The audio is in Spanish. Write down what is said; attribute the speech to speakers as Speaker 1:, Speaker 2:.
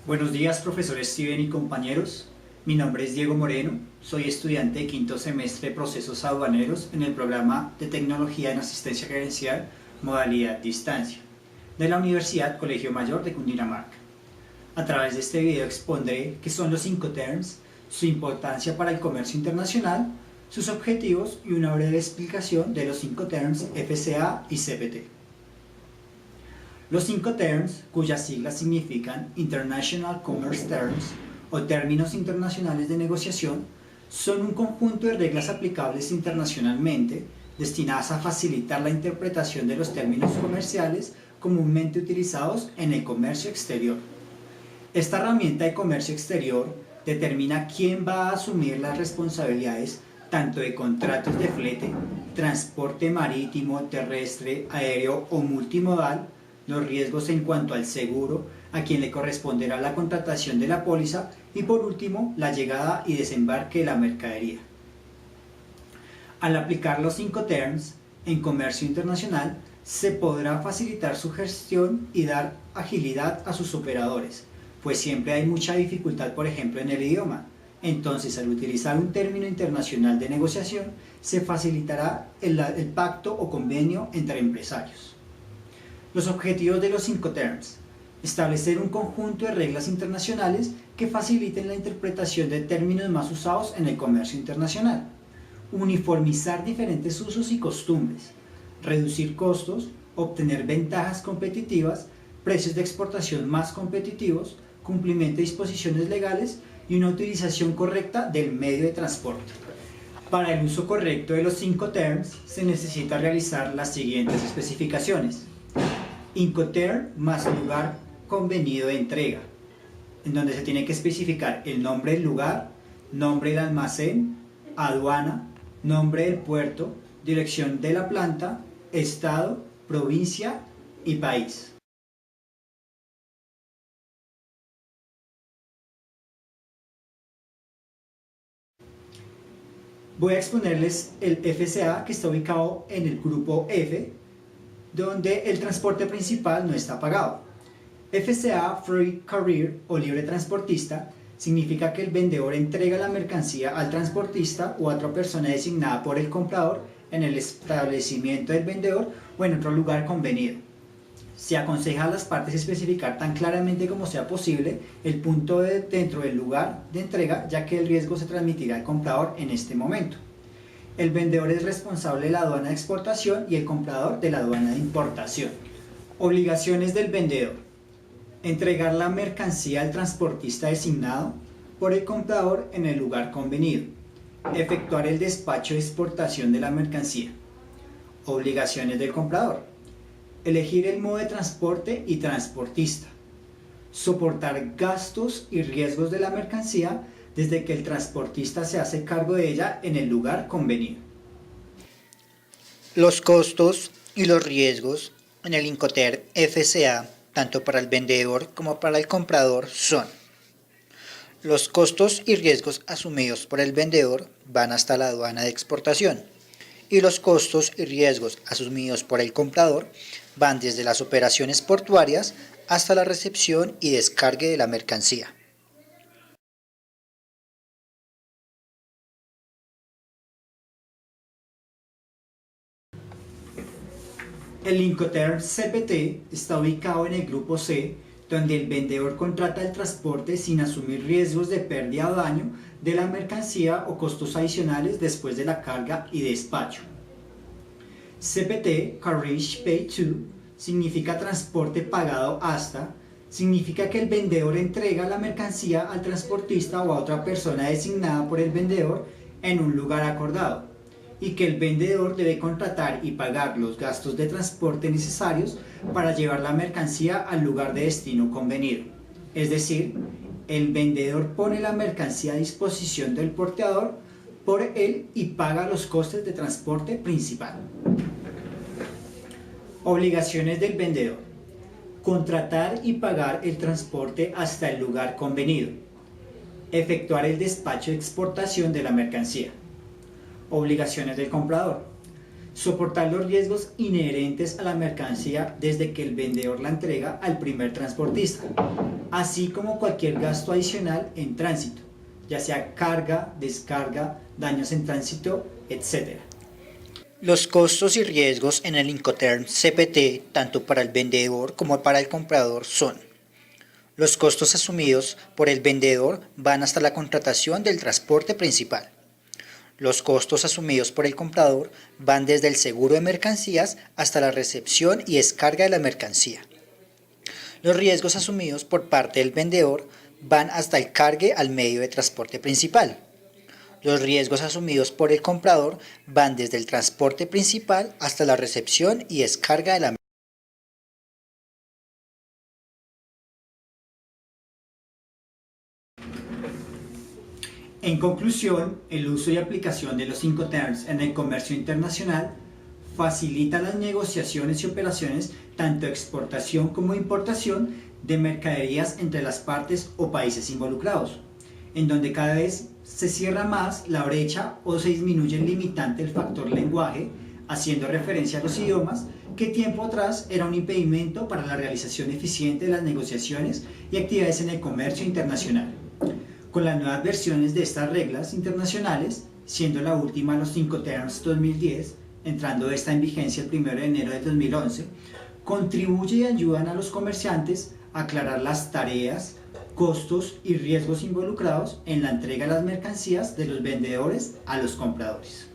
Speaker 1: Buenos días, profesor Steven y compañeros. Mi nombre es Diego Moreno, soy estudiante de quinto semestre de Procesos Aduaneros en el programa de Tecnología en Asistencia Gerencial, modalidad distancia, de la Universidad Colegio Mayor de Cundinamarca. A través de este video expondré qué son los Incoterms, su importancia para el comercio internacional, sus objetivos y una breve explicación de los Incoterms FCA y CPT. Los Incoterms, cuyas siglas significan International Commerce Terms o términos internacionales de negociación, son un conjunto de reglas aplicables internacionalmente destinadas a facilitar la interpretación de los términos comerciales comúnmente utilizados en el comercio exterior. Esta herramienta de comercio exterior determina quién va a asumir las responsabilidades tanto de contratos de flete, transporte marítimo, terrestre, aéreo o multimodal, los riesgos en cuanto al seguro, a quien le corresponderá la contratación de la póliza y por último la llegada y desembarque de la mercadería. Al aplicar los Incoterms en comercio internacional se podrá facilitar su gestión y dar agilidad a sus operadores, pues siempre hay mucha dificultad, por ejemplo, en el idioma. Entonces, al utilizar un término internacional de negociación, se facilitará el pacto o convenio entre empresarios. Los objetivos de los Incoterms: establecer un conjunto de reglas internacionales que faciliten la interpretación de términos más usados en el comercio internacional, uniformizar diferentes usos y costumbres, reducir costos, obtener ventajas competitivas, precios de exportación más competitivos, cumplimiento de disposiciones legales y una utilización correcta del medio de transporte. Para el uso correcto de los Incoterms se necesita realizar las siguientes especificaciones. Incoterm más lugar convenido de entrega, en donde se tiene que especificar el nombre del lugar, nombre del almacén, aduana, nombre del puerto, dirección de la planta, estado, provincia y país. Voy a exponerles el FCA, que está ubicado en el grupo F, donde el transporte principal no está pagado. FCA Free Carrier o libre transportista significa que el vendedor entrega la mercancía al transportista o a otra persona designada por el comprador en el establecimiento del vendedor o en otro lugar convenido. Se aconseja a las partes especificar tan claramente como sea posible el punto dentro del lugar de entrega, ya que el riesgo se transmitirá al comprador en este momento. El vendedor es responsable de la aduana de exportación y el comprador de la aduana de importación. Obligaciones del vendedor: entregar la mercancía al transportista designado por el comprador en el lugar convenido, efectuar el despacho de exportación de la mercancía. Obligaciones del comprador: elegir el modo de transporte y transportista, soportar gastos y riesgos de la mercancía desde que el transportista se hace cargo de ella en el lugar convenido.
Speaker 2: Los costos y los riesgos en el Incoterm FCA, tanto para el vendedor como para el comprador, son: los costos y riesgos asumidos por el vendedor van hasta la aduana de exportación, y los costos y riesgos asumidos por el comprador van desde las operaciones portuarias hasta la recepción y descargue de la mercancía.
Speaker 1: El Incoterm CPT está ubicado en el grupo C, donde el vendedor contrata el transporte sin asumir riesgos de pérdida o daño de la mercancía o costos adicionales después de la carga y despacho. CPT, Carriage Paid To, significa transporte pagado hasta, significa que el vendedor entrega la mercancía al transportista o a otra persona designada por el vendedor en un lugar acordado, y que el vendedor debe contratar y pagar los gastos de transporte necesarios para llevar la mercancía al lugar de destino convenido. Es decir, el vendedor pone la mercancía a disposición del porteador por él y paga los costes de transporte principal. Obligaciones del vendedor: contratar y pagar el transporte hasta el lugar convenido, efectuar el despacho de exportación de la mercancía. Obligaciones del comprador: Soportar los riesgos inherentes a la mercancía desde que el vendedor la entrega al primer transportista, así como cualquier gasto adicional en tránsito, ya sea carga, descarga, daños en tránsito, etc.
Speaker 2: Los costos y riesgos en el Incoterm CPT, tanto para el vendedor como para el comprador, son: los costos asumidos por el vendedor van hasta la contratación del transporte principal. Los costos asumidos por el comprador van desde el seguro de mercancías hasta la recepción y descarga de la mercancía. Los riesgos asumidos por parte del vendedor van hasta el cargue al medio de transporte principal. Los riesgos asumidos por el comprador van desde el transporte principal hasta la recepción y descarga de la mercancía.
Speaker 1: En conclusión, el uso y aplicación de los Incoterms en el comercio internacional facilita las negociaciones y operaciones tanto de exportación como importación de mercaderías entre las partes o países involucrados, en donde cada vez se cierra más la brecha o se disminuye el limitante del factor lenguaje, haciendo referencia a los idiomas, que tiempo atrás era un impedimento para la realización eficiente de las negociaciones y actividades en el comercio internacional. Con las nuevas versiones de estas reglas internacionales, siendo la última los Incoterms 2010, entrando esta en vigencia el 1 de enero de 2011, contribuye y ayudan a los comerciantes a aclarar las tareas, costos y riesgos involucrados en la entrega de las mercancías de los vendedores a los compradores.